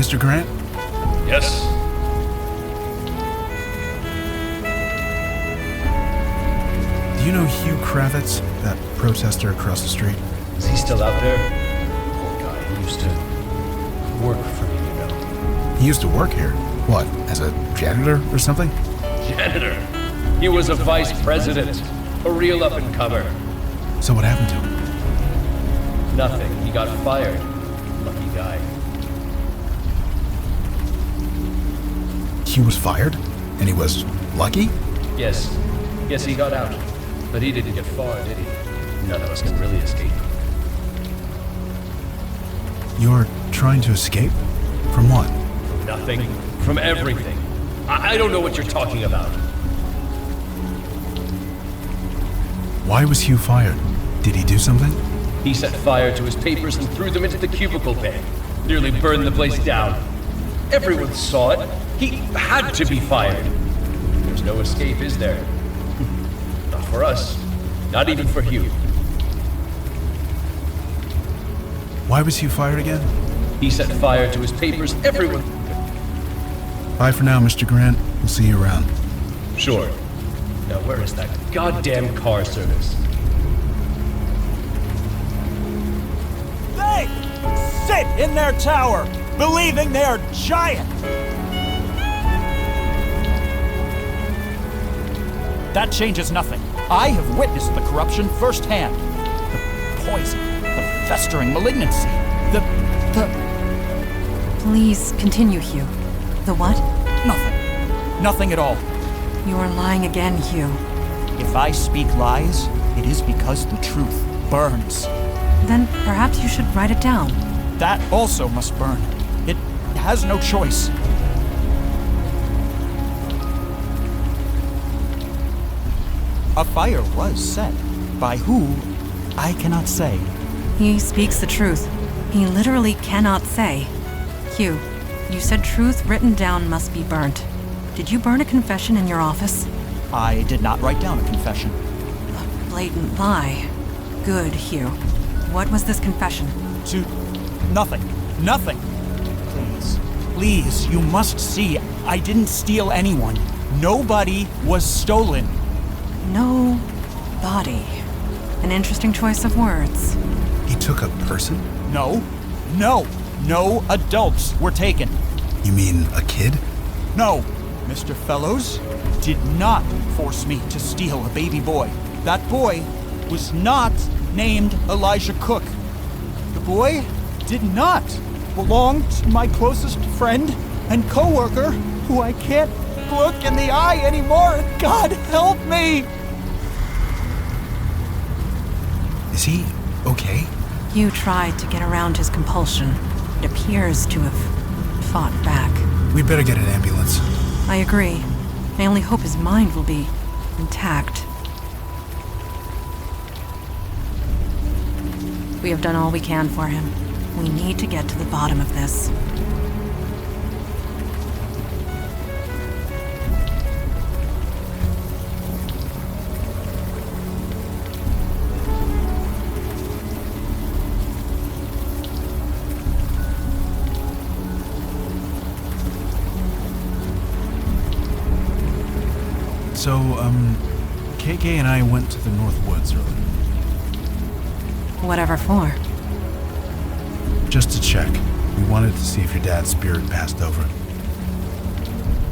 Mr. Grant? Yes? Do you know Hugh Kravitz, that protester across the street? Is he still out there? Poor guy, he used to work for me, you know. He used to work here. What, as a janitor or something? Janitor? He was a vice president. A real up-and-comer. So what happened to him? Nothing. He got fired. Lucky guy. Hugh was fired? And he was lucky? Yes. Yes, he got out. But he didn't get far, did he? None of us can really escape. You're trying to escape? From what? From nothing. From everything. I don't know what you're talking about. Why was Hugh fired? Did he do something? He set fire to his papers and threw them into the cubicle bay. Nearly burned the place down. Everyone saw it. He had to be fired. There's no escape, is there? Not for us. Not even for Hugh. Why was Hugh fired again? He set fire to his papers. Everyone... Bye for now, Mr. Grant. We'll see you around. Sure. Now where is that goddamn car service? They sit in their tower, believing they're giant. That changes nothing. I have witnessed the corruption firsthand. The poison, the festering malignancy, the... Please continue, Hugh. The what? Nothing. Nothing at all. You are lying again, Hugh. If I speak lies, it is because the truth burns. Then perhaps you should write it down. That also must burn. It has no choice. A fire was set. By who, I cannot say. He speaks the truth. He literally cannot say. Hugh, you said truth written down must be burnt. Did you burn a confession in your office? I did not write down a confession. A blatant lie. Good, Hugh. What was this confession? To nothing. Nothing. Please. Please, you must see. I didn't steal anyone. Nobody was stolen. No body. An interesting choice of words. He took a person? No. No adults were taken. You mean a kid? No. Mr. Fellows did not force me to steal a baby boy. That boy was not named Elijah Cook. The boy did not belong to my closest friend and co-worker, who I can't look in the eye anymore. God help me! Is he okay? Hugh tried to get around his compulsion. It appears to have fought back. We'd better get an ambulance. I agree. I only hope his mind will be intact. We have done all we can for him. We need to get to the bottom of this. So, KK and I went to the North Woods earlier. Whatever for. Just to check. We wanted to see if your dad's spirit passed over.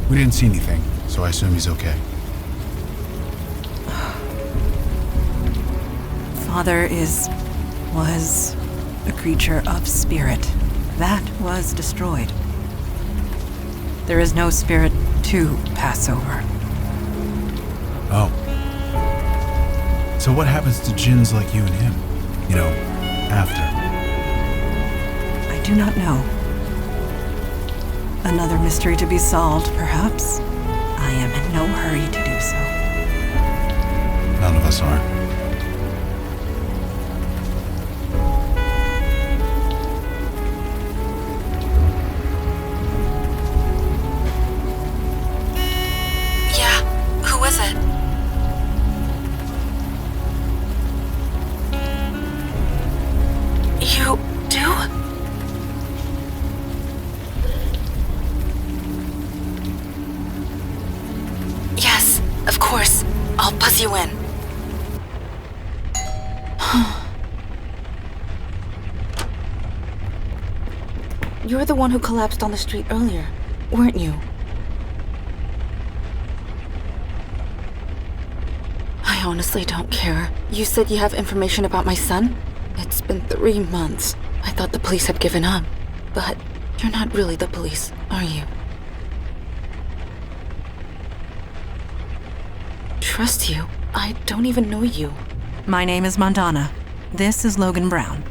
We didn't see anything, so I assume he's okay. Father was a creature of spirit. That was destroyed. There is no spirit to pass over. Oh. So what happens to djinns like you and him? You know, after? I do not know. Another mystery to be solved, perhaps. I am in no hurry to do so. None of us are. Yeah, who is it? You do? buzz you in. You're the one who collapsed on the street earlier, weren't you? I honestly don't care. You said you have information about my son? It's been 3 months. I thought the police had given up. But you're not really the police, are you? Trust you? I don't even know you. My name is Mandana. This is Logan Brown.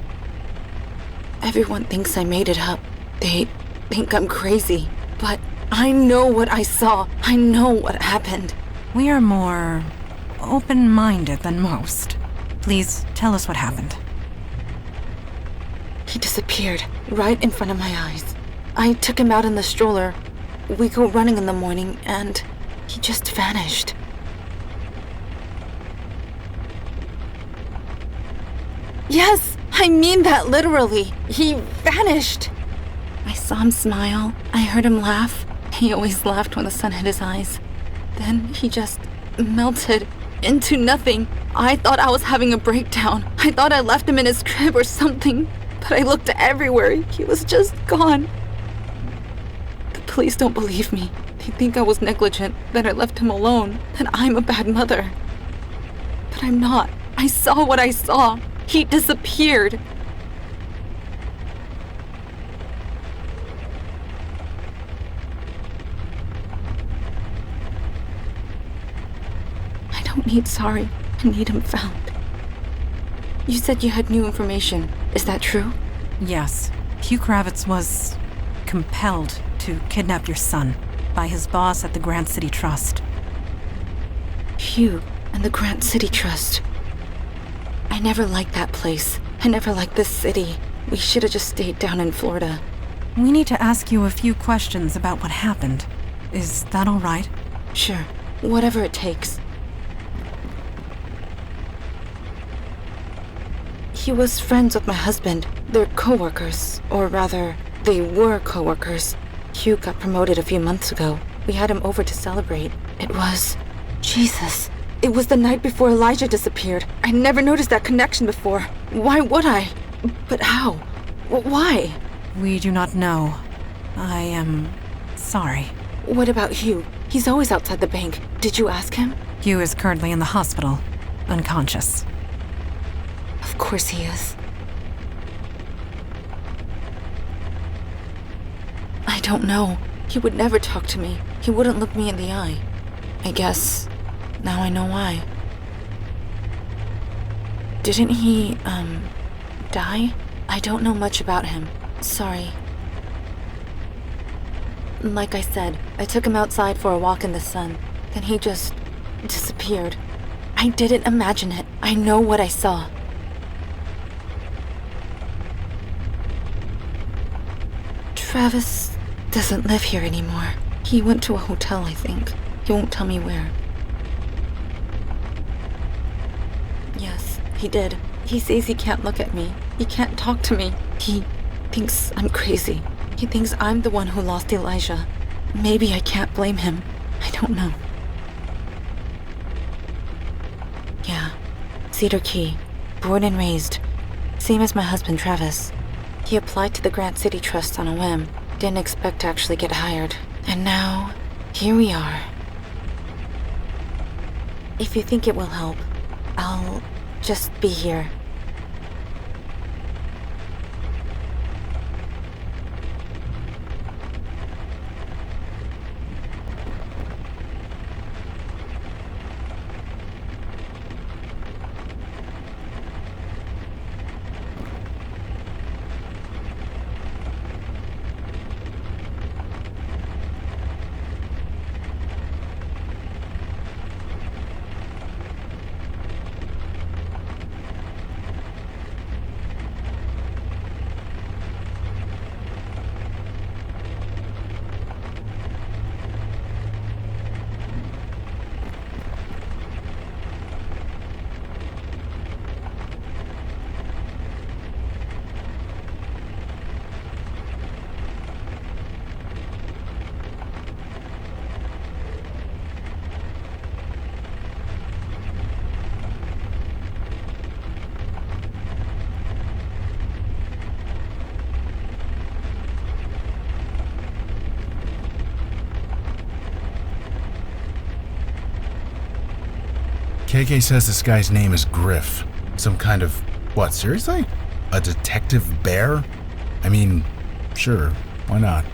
Everyone thinks I made it up. They think I'm crazy. But I know what I saw. I know what happened. We are more open-minded than most. Please tell us what happened. He disappeared right in front of my eyes. I took him out in the stroller. We go running in the morning, and he just vanished. Yes, I mean that literally. He vanished. I saw him smile. I heard him laugh. He always laughed when the sun hit his eyes. Then he just melted into nothing. I thought I was having a breakdown. I thought I left him in his crib or something. But I looked everywhere. He was just gone. The police don't believe me. They think I was negligent, that I left him alone, that I'm a bad mother. But I'm not. I saw what I saw. He disappeared. I don't need sorry. I need him found. You said you had new information. Is that true? Yes. Hugh Kravitz was compelled to kidnap your son by his boss at the Grant City Trust. Hugh and the Grant City Trust. I never liked that place. I never liked this city. We should have just stayed down in Florida. We need to ask you a few questions about what happened. Is that all right? Sure. Whatever it takes. He was friends with my husband. They're co-workers. Or rather, they were co-workers. Hugh got promoted a few months ago. We had him over to celebrate. It was... Jesus. It was the night before Elijah disappeared. I never noticed that connection before. Why would I? But how? Why? We do not know. I am sorry. What about Hugh? He's always outside the bank. Did you ask him? Hugh is currently in the hospital, unconscious. Of course he is. I don't know. He would never talk to me. He wouldn't look me in the eye. I guess now I know why. Didn't he, die? I don't know much about him. Sorry. Like I said, I took him outside for a walk in the sun. Then he just disappeared. I didn't imagine it. I know what I saw. Travis doesn't live here anymore. He went to a hotel, I think. He won't tell me where. Yes, he did. He says he can't look at me. He can't talk to me. He thinks I'm crazy. He thinks I'm the one who lost Elijah. Maybe I can't blame him. I don't know. Yeah, Cedar Key. Born and raised. Same as my husband, Travis. He applied to the Grant City Trust on a whim. Didn't expect to actually get hired. And now, here we are. If you think it will help, I'll just be here. KK says this guy's name is Griff. Some kind of... What, seriously? A detective bear? I mean, sure, why not?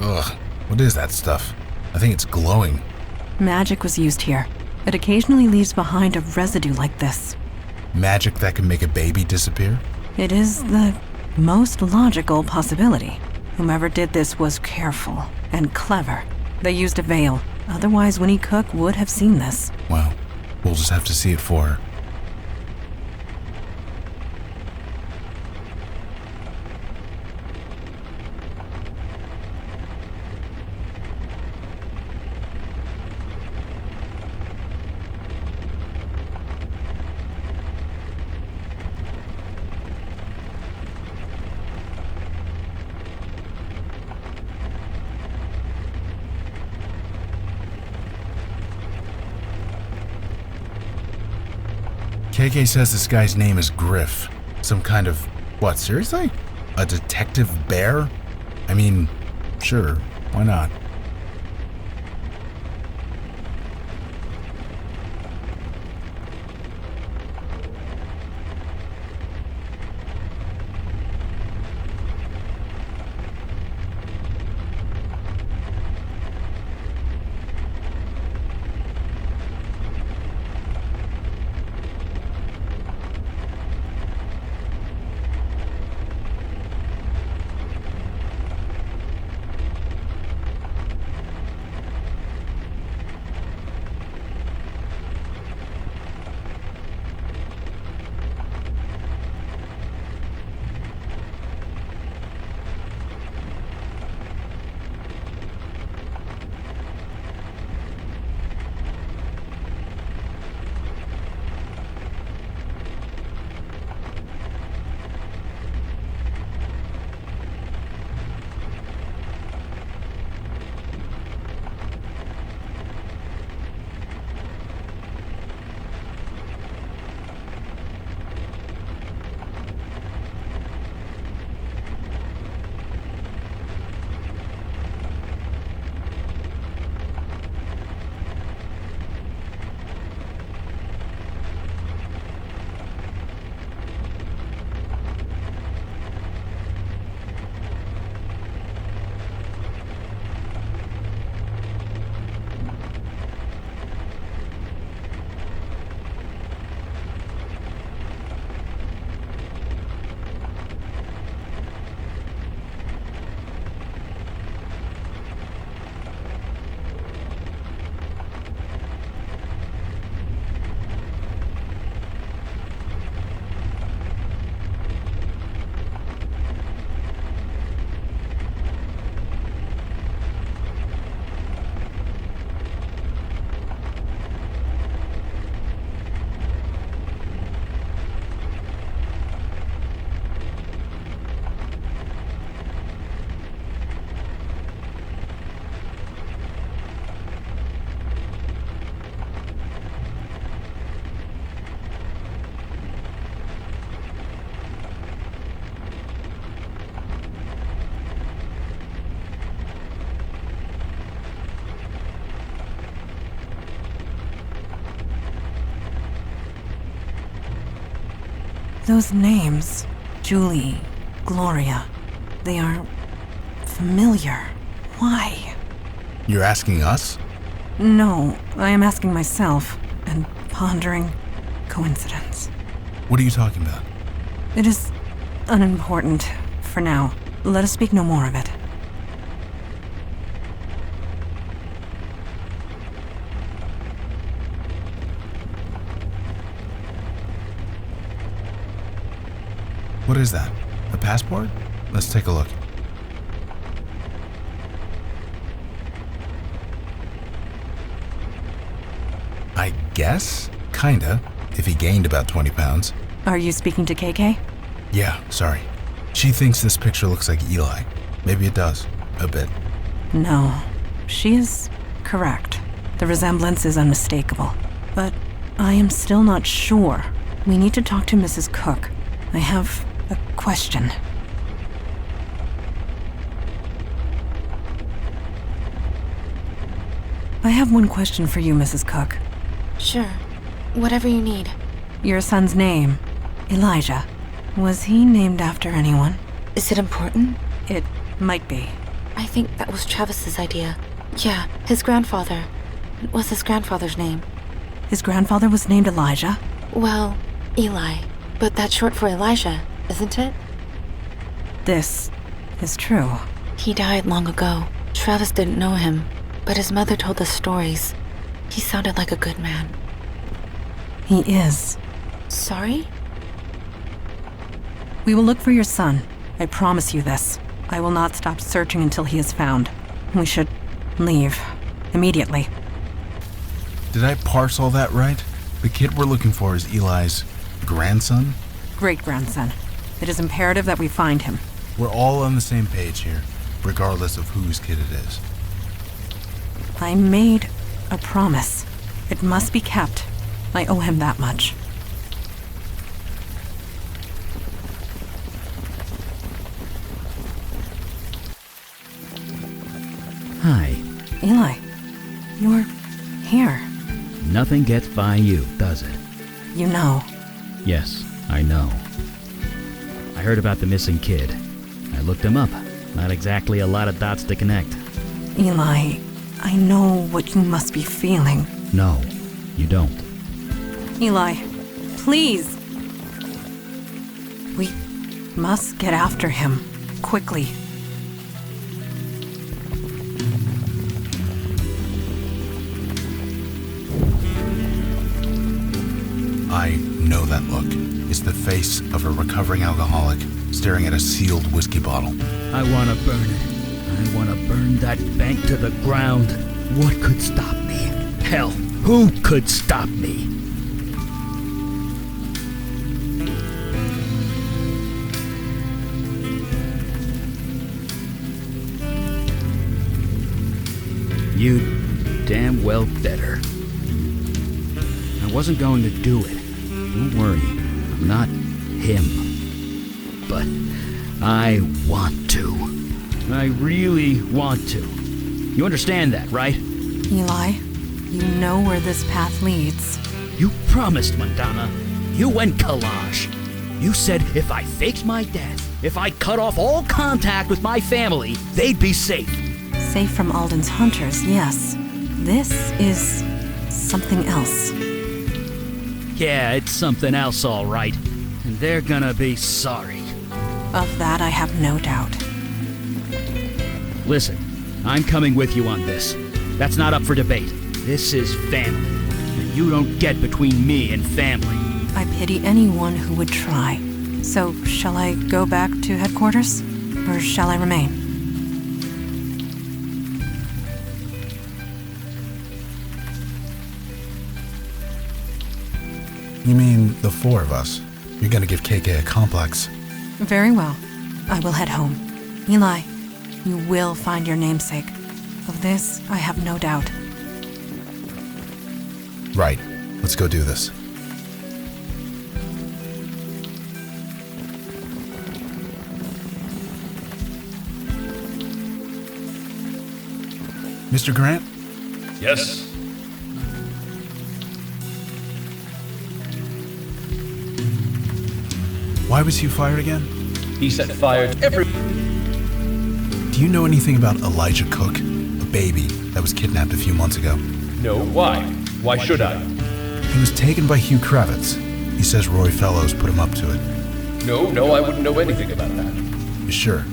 Ugh, what is that stuff? I think it's glowing. Magic was used here. It occasionally leaves behind a residue like this. Magic that can make a baby disappear? It is the most logical possibility. Whomever did this was careful and clever. They used a veil. Otherwise, Winnie Cook would have seen this. Well, we'll just have to see it for her. KK says this guy's name is Griff. Some kind of... What, seriously? A detective bear? I mean, sure, why not? Those names, Julie, Gloria, they are familiar. Why? You're asking us? No, I am asking myself and pondering coincidence. What are you talking about? It is unimportant for now. Let us speak no more of it. What is that? A passport? Let's take a look. I guess? Kinda. If he gained about 20 pounds. Are you speaking to KK? Yeah, sorry. She thinks this picture looks like Eli. Maybe it does. A bit. No, she is correct. The resemblance is unmistakable. But I am still not sure. We need to talk to Mrs. Cook. I have a question. I have one question for you, Mrs. Cook. Sure. Whatever you need. Your son's name, Elijah. Was he named after anyone? Is it important? It might be. I think that was Travis's idea. Yeah, his grandfather. What was his grandfather's name? His grandfather was named Elijah? Well, Eli. But that's short for Elijah, isn't it? This is true. He died long ago. Travis didn't know him, but his mother told us stories. He sounded like a good man. He is. Sorry? We will look for your son. I promise you this. I will not stop searching until he is found. We should leave. Immediately. Did I parse all that right? The kid we're looking for is Eli's grandson? Great-grandson. It is imperative that we find him. We're all on the same page here, regardless of whose kid it is. I made a promise. It must be kept. I owe him that much. Hi. Eli, you're here. Nothing gets by you, does it? You know. Yes, I know. I heard about the missing kid. I looked him up. Not exactly a lot of dots to connect. Eli, I know what you must be feeling. No, you don't. Eli, please. We must get after him. Quickly. I know that look. It's the face of a recovering alcoholic staring at a sealed whiskey bottle. I want to burn it. I want to burn that bank to the ground. What could stop me? Hell, who could stop me? You damn well better. I wasn't going to do it. Don't worry, I'm not him. But I want to. I really want to. You understand that, right? Eli, you know where this path leads. You promised, Madonna. You went collage. You said if I faked my death, if I cut off all contact with my family, they'd be safe. Safe from Alden's hunters, yes. This is something else. Yeah, it's something else, all right. And they're gonna be sorry. Of that I have no doubt. Listen, I'm coming with you on this. That's not up for debate. This is family. And you don't get between me and family. I pity anyone who would try. So, shall I go back to headquarters? Or shall I remain? You mean the four of us? You're gonna give KK a complex. Very well. I will head home. Eli, you will find your namesake. Of this, I have no doubt. Right. Let's go do this. Mr. Grant? Yes? Why was Hugh fired again? He set fire to every... Do you know anything about Elijah Cook? A baby that was kidnapped a few months ago. No, why? Why should I? He was taken by Hugh Kravitz. He says Roy Fellows put him up to it. No, I wouldn't know anything about that. You sure?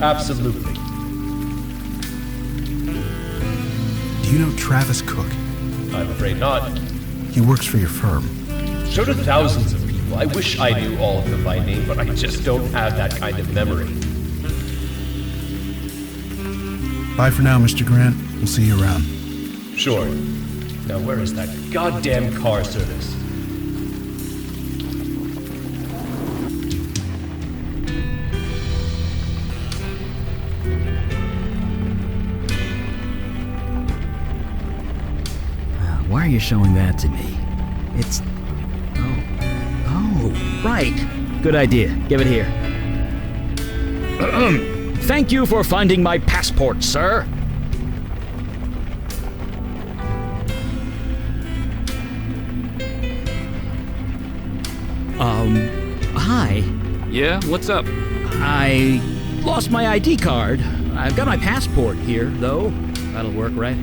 Absolutely. Do you know Travis Cook? I'm afraid not. He works for your firm. So do thousands of people. I wish I knew all of them by name, but I just don't have that kind of memory. Bye for now, Mr. Grant. We'll see you around. Sure. Now where is that goddamn car service? Why are you showing that to me? It's... Oh, right. Good idea. Give it here. Thank you for finding my passport, sir. Hi. Yeah, what's up? I lost my ID card. I've got my passport here, though. That'll work, right?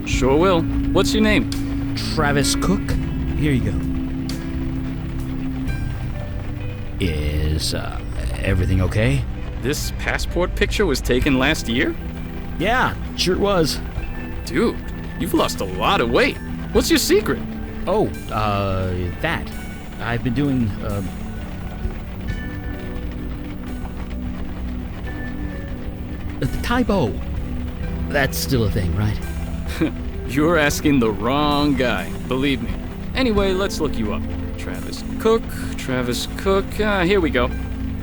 Sure will. What's your name? Travis Cook. Here you go. Is, everything okay? This passport picture was taken last year? Yeah, sure was. Dude, you've lost a lot of weight. What's your secret? Oh, that. I've been doing, the Taibo. That's still a thing, right? You're asking the wrong guy, believe me. Anyway, let's look you up. Travis Cook, here we go.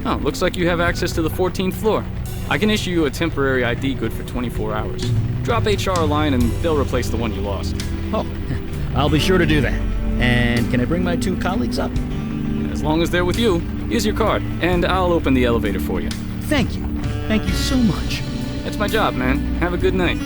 Oh, looks like you have access to the 14th floor. I can issue you a temporary ID good for 24 hours. Drop HR a line and they'll replace the one you lost. Oh, I'll be sure to do that. And can I bring my 2 colleagues up? As long as they're with you, here's your card, and I'll open the elevator for you. Thank you. Thank you so much. That's my job, man. Have a good night.